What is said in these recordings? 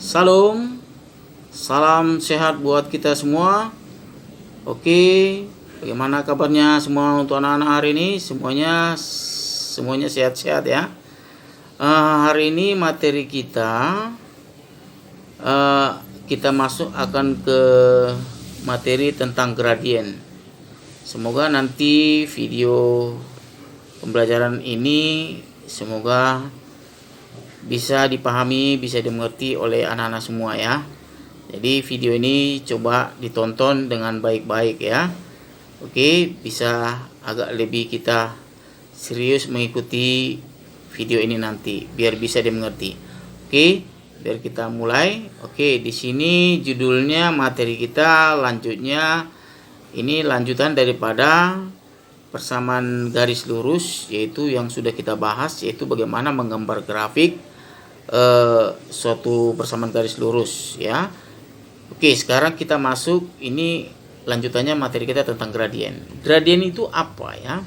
Salam, salam sehat buat kita semua. Oke, bagaimana kabarnya semua untuk anak-anak hari ini? Semuanya sehat-sehat ya. Hari ini materi kita masuk akan ke materi tentang gradien. Semoga nanti video pembelajaran ini semoga bisa dipahami, bisa dimengerti oleh anak-anak semua ya. Jadi video ini coba ditonton dengan baik-baik ya. Oke, bisa agak lebih kita serius mengikuti video ini nanti biar bisa dimengerti. Oke, biar kita mulai. Oke, di sini judulnya materi kita lanjutnya ini lanjutan daripada persamaan garis lurus, yaitu yang sudah kita bahas, yaitu bagaimana menggambar grafik suatu persamaan garis lurus ya. Oke, sekarang kita masuk, ini lanjutannya materi kita tentang gradien. Gradien itu apa ya?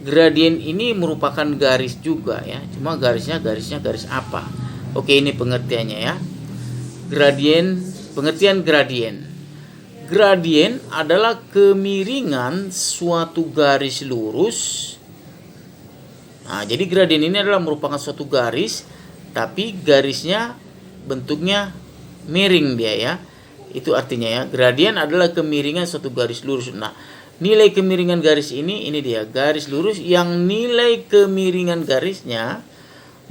Gradien ini merupakan garis juga ya, cuma garis apa? Oke, ini pengertiannya ya. Pengertian gradien. Gradien adalah kemiringan suatu garis lurus. Nah, jadi gradien ini adalah merupakan suatu garis, tapi garisnya bentuknya miring dia ya. Itu artinya ya, gradien adalah kemiringan suatu garis lurus. Nah, nilai kemiringan garis ini dia garis lurus yang nilai kemiringan garisnya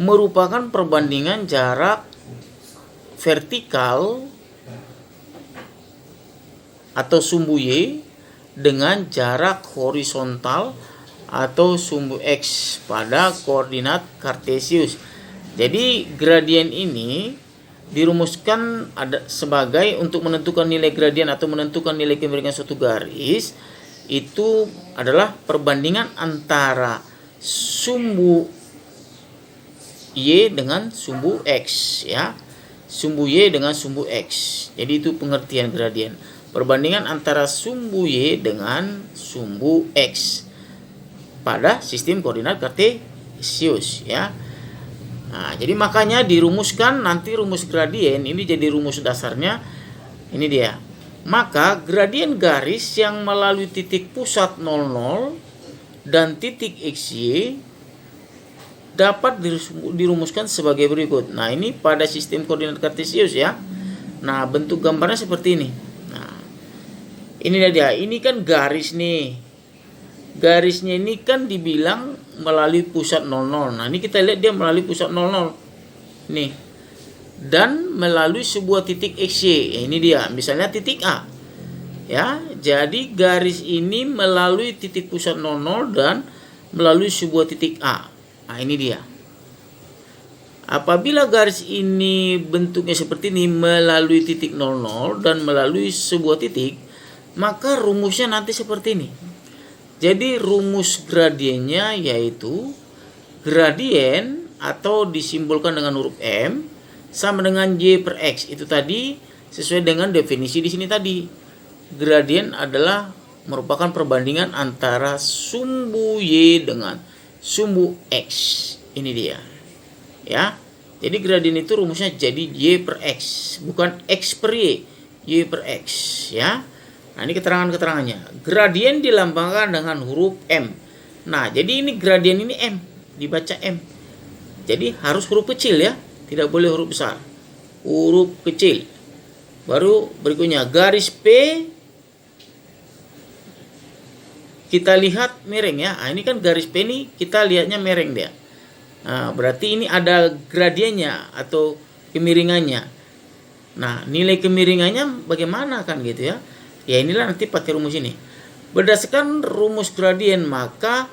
merupakan perbandingan jarak vertikal atau sumbu Y dengan jarak horizontal atau sumbu X pada koordinat kartesius. Jadi gradien ini dirumuskan sebagai untuk menentukan nilai gradien atau menentukan nilai kemiringan suatu garis itu adalah perbandingan antara sumbu Y dengan sumbu X ya. Sumbu Y dengan sumbu X. Jadi itu pengertian gradien. Perbandingan antara sumbu Y dengan sumbu X pada sistem koordinat kartesius ya. Nah, jadi makanya dirumuskan nanti rumus gradien ini jadi rumus dasarnya ini dia. Maka gradien garis yang melalui titik pusat 00 dan titik XY dapat dirumuskan sebagai berikut. Nah, ini pada sistem koordinat kartesius ya. Nah, bentuk gambarnya seperti ini. Nah, ini dia. Ini kan garis nih. Garisnya ini kan dibilang melalui pusat 00. Nah, ini kita lihat dia melalui pusat 00. Nih. Dan melalui sebuah titik XY. Ini dia, misalnya titik A. Ya, jadi garis ini melalui titik pusat 00 dan melalui sebuah titik A. Nah, ini dia. Apabila garis ini bentuknya seperti ini melalui titik 00 dan melalui sebuah titik, maka rumusnya nanti seperti ini. Jadi rumus gradiennya yaitu gradien atau disimbolkan dengan huruf M sama dengan Y per X. Itu tadi sesuai dengan definisi di sini tadi. Gradien adalah merupakan perbandingan antara sumbu Y dengan sumbu X. Ini dia. Ya. Jadi gradien itu rumusnya jadi Y per X, bukan X per Y. Y per X, ya. Nah, ini keterangan-keterangannya. Gradien dilambangkan dengan huruf M. Nah, jadi ini gradien ini M, dibaca M. Jadi harus huruf kecil ya, tidak boleh huruf besar. Huruf kecil. Baru berikutnya garis P kita lihat miring ya. Nah, ini kan garis P ini kita lihatnya miring dia. Nah, berarti ini ada gradiennya atau kemiringannya. Nah, nilai kemiringannya bagaimana kan gitu ya. Ya, inilah nanti pakai rumus ini. Berdasarkan rumus gradien, maka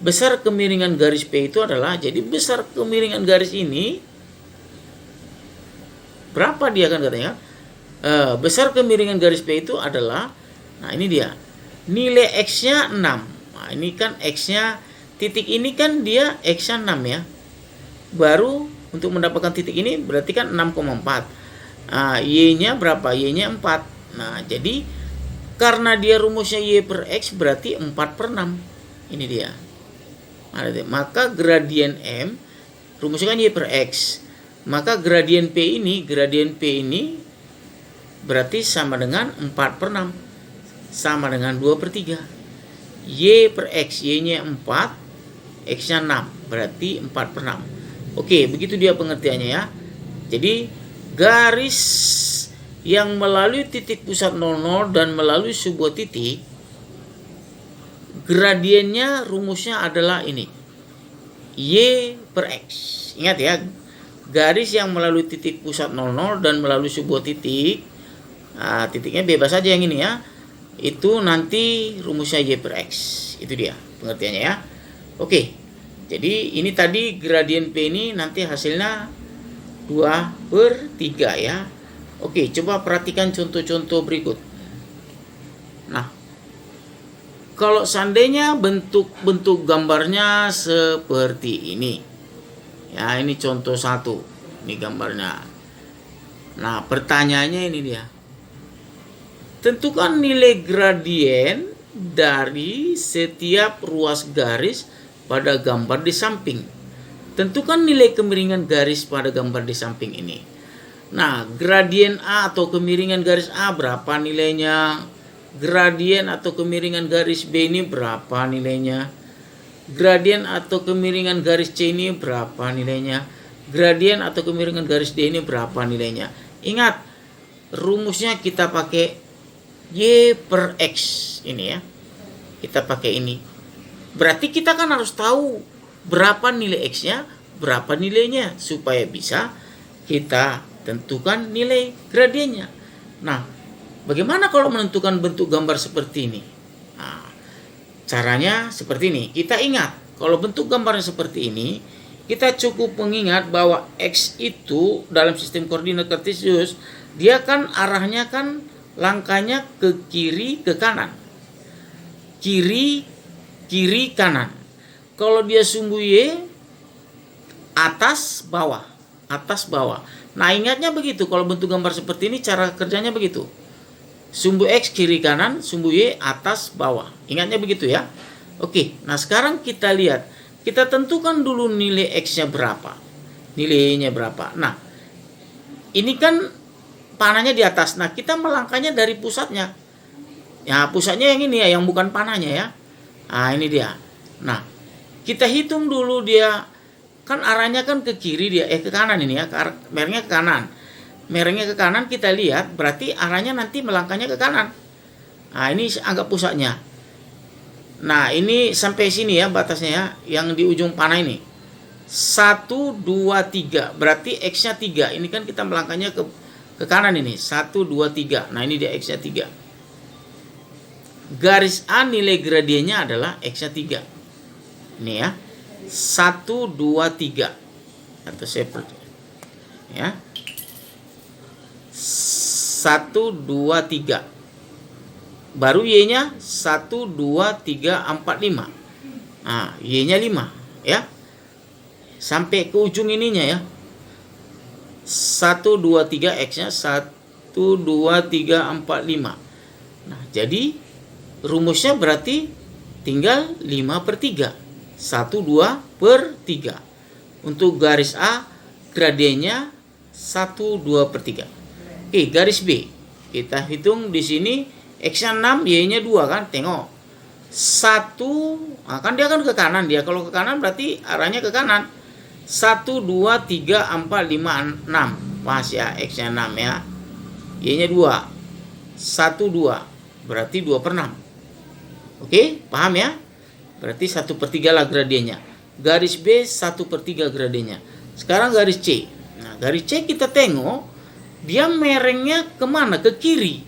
besar kemiringan garis P itu adalah, jadi besar kemiringan garis ini berapa dia kan katanya? Besar kemiringan garis P itu adalah, nah ini dia, nilai X-nya 6. Nah, ini kan X-nya, titik ini kan dia X-nya 6 ya. Baru untuk mendapatkan titik ini berarti kan 6,4. Nah, Y-nya berapa? Y-nya 4. Nah, jadi karena dia rumusnya Y per X berarti 4 per 6. Ini dia. Maka gradien M rumusnya kan Y per X. Maka gradien P ini berarti sama dengan 4/6. Sama dengan 2/3. Y per X, Y-nya 4, X-nya 6. Berarti 4/6. Oke, begitu dia pengertiannya ya. Jadi garis yang melalui titik pusat 00 dan melalui sebuah titik, gradiennya rumusnya adalah ini. Y per X. Ingat ya, garis yang melalui titik pusat 00 dan melalui sebuah titik, titiknya bebas saja yang ini ya, itu nanti rumusnya Y per X. Itu dia pengertiannya ya. Oke, jadi ini tadi gradien P ini nanti hasilnya 2/3 ya. Oke, coba perhatikan contoh-contoh berikut. Nah, kalau seandainya bentuk gambarnya seperti ini. Ya, ini contoh 1. Ini gambarnya. Nah, pertanyaannya ini dia. Tentukan nilai gradien dari setiap ruas garis pada gambar di samping. Tentukan nilai kemiringan garis pada gambar di samping ini. Nah, gradien A atau kemiringan garis A berapa nilainya? Gradien atau kemiringan garis B ini berapa nilainya? Gradien atau kemiringan garis C ini berapa nilainya? Gradien atau kemiringan garis D ini berapa nilainya? Ingat, rumusnya kita pakai Y per X ini ya. Kita pakai ini. Berarti kita kan harus tahu berapa nilai X-nya, berapa nilainya, supaya bisa kita tentukan nilai gradiennya. Nah, bagaimana kalau menentukan bentuk gambar seperti ini? Nah, caranya seperti ini. Kita ingat, kalau bentuk gambarnya seperti ini, kita cukup mengingat bahwa X itu dalam sistem koordinat kartesius, dia kan arahnya kan langkahnya ke kiri ke kanan. Kiri kanan. Kalau dia sumbu Y, atas bawah. Nah, ingatnya begitu. Kalau bentuk gambar seperti ini, cara kerjanya begitu. Sumbu X kiri kanan, sumbu Y atas bawah. Ingatnya begitu ya. Oke, nah sekarang kita lihat. Kita tentukan dulu nilai X-nya berapa. Nilainya berapa. Nah, ini kan panahnya di atas. Nah, kita melangkahnya dari pusatnya. Ya, pusatnya yang ini ya, yang bukan panahnya ya. Nah, ini dia. Nah, kita hitung dulu dia. Kan arahnya kan ke kiri dia, ke kanan ini ya. Merengnya ke kanan. Merengnya ke kanan, kita lihat berarti arahnya nanti melangkahnya ke kanan. Nah, ini anggap pusatnya. Nah, ini sampai sini ya batasnya ya, yang di ujung panah ini. 1, 2, 3. Berarti X-nya 3. Ini kan kita melangkahnya ke kanan ini. 1, 2, 3. Nah, ini dia X-nya 3. Garis A nilai gradiennya adalah X-nya 3. Ini ya. 1, 2, 3. Atau seperti ya. 1, 2, 3. Baru Y-nya 1, 2, 3, 4, 5. Nah, Y-nya 5 ya. Sampai ke ujung ininya ya. 1, 2, 3 X-nya 1, 2, 3, 4, 5. Nah, jadi rumusnya berarti tinggal 5/3. 1, 2/3. Untuk garis A gradiennya 1, 2/3. Oke, garis B. Kita hitung di sini X-nya 6, Y-nya 2 kan. Tengok. 1, nah kan dia kan ke kanan dia. Kalau ke kanan berarti arahnya ke kanan. 1, 2, 3, 4, 5, 6. Pas ya, X-nya 6 ya. Y-nya 2. 1, 2. Berarti 2/6. Oke, paham ya? Berarti 1/3 lah gradiennya. Garis B 1/3 gradiennya. Sekarang garis C. Nah, garis C kita tengok dia merengnya kemana? Ke kiri.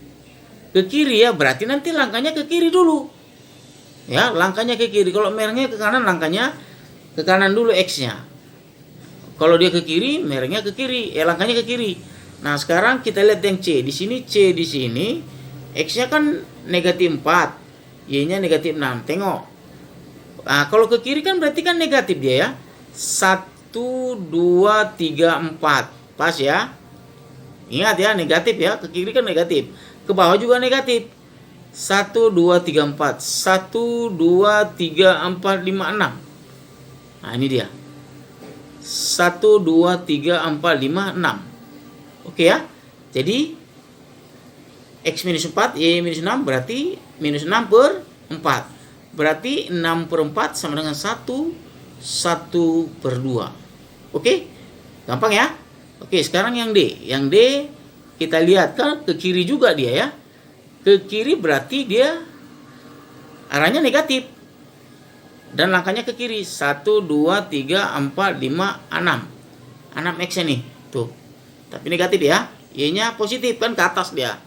Ke kiri ya, berarti nanti langkahnya ke kiri dulu. Ya, langkahnya ke kiri. Kalau merengnya ke kanan, langkahnya ke kanan dulu X-nya. Kalau dia ke kiri, merengnya ke kiri. Langkahnya ke kiri. Nah, sekarang kita lihat yang C. Di sini C di sini X-nya kan -4. Y-nya -6. Tengok. Nah, kalau ke kiri kan berarti kan negatif dia ya. 1, 2, 3, 4. Pas ya. Ingat ya, negatif ya. Ke kiri kan negatif. Ke bawah juga negatif. 1, 2, 3, 4. 1, 2, 3, 4, 5, 6. Nah, ini dia. 1, 2, 3, 4, 5, 6. Oke ya. Jadi X minus 4, Y minus 6 berarti minus 6 per 4. Berarti 6 per 4 sama dengan 1 per 2. Oke? Gampang ya? Oke, sekarang yang D. Yang D kita lihat kan ke kiri juga dia ya. Ke kiri berarti dia arahnya negatif. Dan langkahnya ke kiri. 1, 2, 3, 4, 5, 6. 6 X nih. Tuh. Tapi negatif ya. Y-nya positif kan ke atas dia.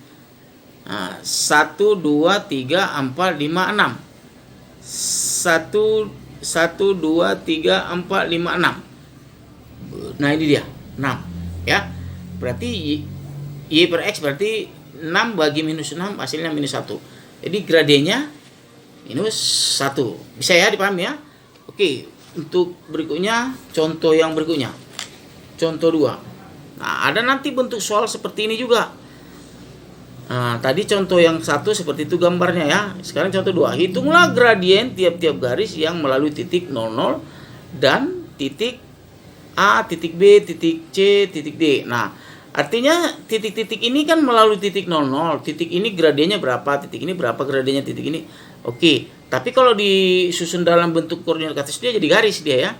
Nah, 1, 2, 3, 4, 5, 6. 1, 2, 3, 4, 5, 6. Nah ini dia 6 ya. Berarti Y per X berarti 6 bagi minus 6 hasilnya minus 1. Jadi gradiennya minus 1. Bisa ya dipahami ya. Oke, untuk berikutnya contoh yang berikutnya. Contoh 2. Nah ada nanti bentuk soal seperti ini juga. Nah, tadi contoh yang 1 seperti itu gambarnya ya. Sekarang contoh 2. Hitunglah gradien tiap-tiap garis yang melalui titik 00 dan titik A, titik B, titik C, titik D. Nah, artinya titik-titik ini kan melalui titik 00. Titik ini gradiennya berapa, titik ini berapa gradiennya, titik ini. Oke, tapi kalau disusun dalam bentuk koordinat kartesius dia jadi garis dia ya.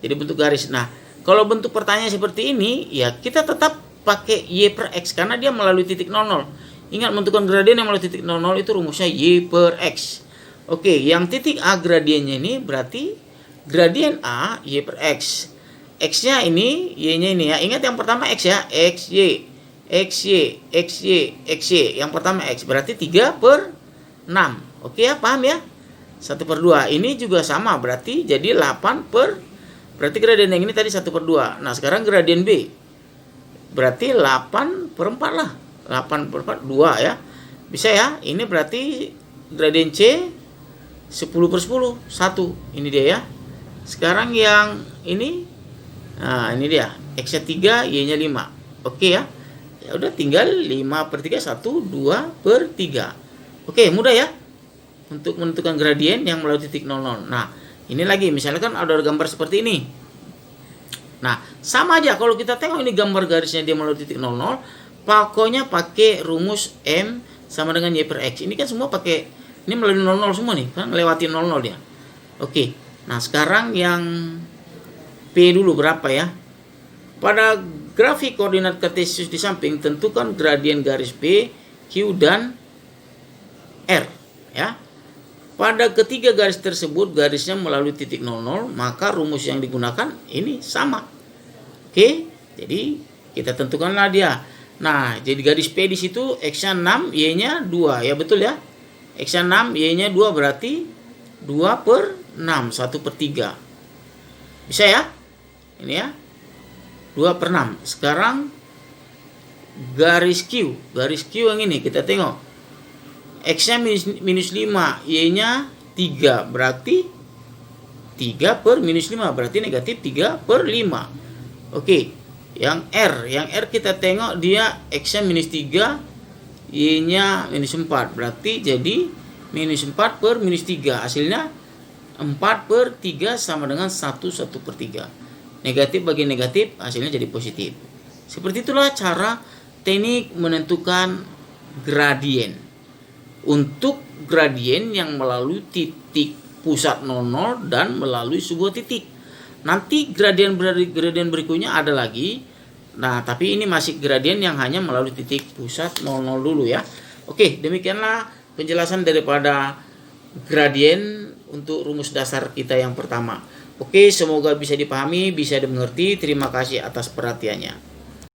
Jadi bentuk garis. Nah, kalau bentuk pertanyaan seperti ini, ya kita tetap pakai Y per X karena dia melalui titik 00. Ingat, menentukan gradien yang melalui titik 00 itu rumusnya Y per X. Oke, yang titik A gradiennya ini berarti gradien A Y per X. X-nya ini, Y-nya ini ya. Ingat yang pertama X ya. XY, XY, XY, XY. Yang pertama X berarti 3 per 6. Oke ya, paham ya? 1 per 2. Ini juga sama berarti jadi 8 per. Berarti gradien yang ini tadi 1 per 2. Nah sekarang gradien B. Berarti 8 per 4 lah. 8 per 4, 2 ya. Bisa ya. Ini berarti gradien C 10 per 10, 1. Ini dia ya. Sekarang yang ini, nah ini dia. X-nya 3, Y-nya 5. Oke ya. Ya udah tinggal 5 per 3, 1, 2 per 3. Oke, mudah ya. Untuk menentukan gradien yang melalui titik 00. Nah, ini lagi. Misalnya kan ada gambar seperti ini. Nah, sama aja. Kalau kita tengok ini gambar garisnya dia melalui titik 00. Pokoknya pakai rumus M sama dengan Y per X. Ini kan semua pakai, ini melalui 00 semua nih, kan lewatin 00 dia. Oke. Nah, sekarang yang P dulu berapa ya? Pada grafik koordinat kartesius di samping tentukan gradien garis P, Q dan R ya. Pada ketiga garis tersebut garisnya melalui titik 00, maka rumus yang digunakan ini sama. Oke. Jadi kita tentukanlah dia. Nah, jadi garis P di situ X-nya 6, Y-nya 2. Ya betul ya. X-nya 6, Y-nya 2 berarti 2 per 6, 1 per 3. Bisa ya? Ini ya. 2 per 6. Sekarang garis Q. Garis Q yang ini kita tengok. X-nya minus 5, Y-nya 3. Berarti 3 per minus 5. Berarti negatif 3 per 5. Oke. Yang R kita tengok dia X-nya minus 3, Y-nya minus 4. Berarti jadi minus 4 per minus 3. Hasilnya 4 per 3 sama dengan 1 per 3. Negatif bagi negatif hasilnya jadi positif. Seperti itulah cara teknik menentukan gradien. Untuk gradien yang melalui titik pusat 00 dan melalui sebuah titik. Nanti gradien berikutnya ada lagi. Nah, tapi ini masih gradien yang hanya melalui titik pusat 00 dulu ya. Oke, demikianlah penjelasan daripada gradien untuk rumus dasar kita yang pertama. Oke, semoga bisa dipahami, bisa dimengerti. Terima kasih atas perhatiannya.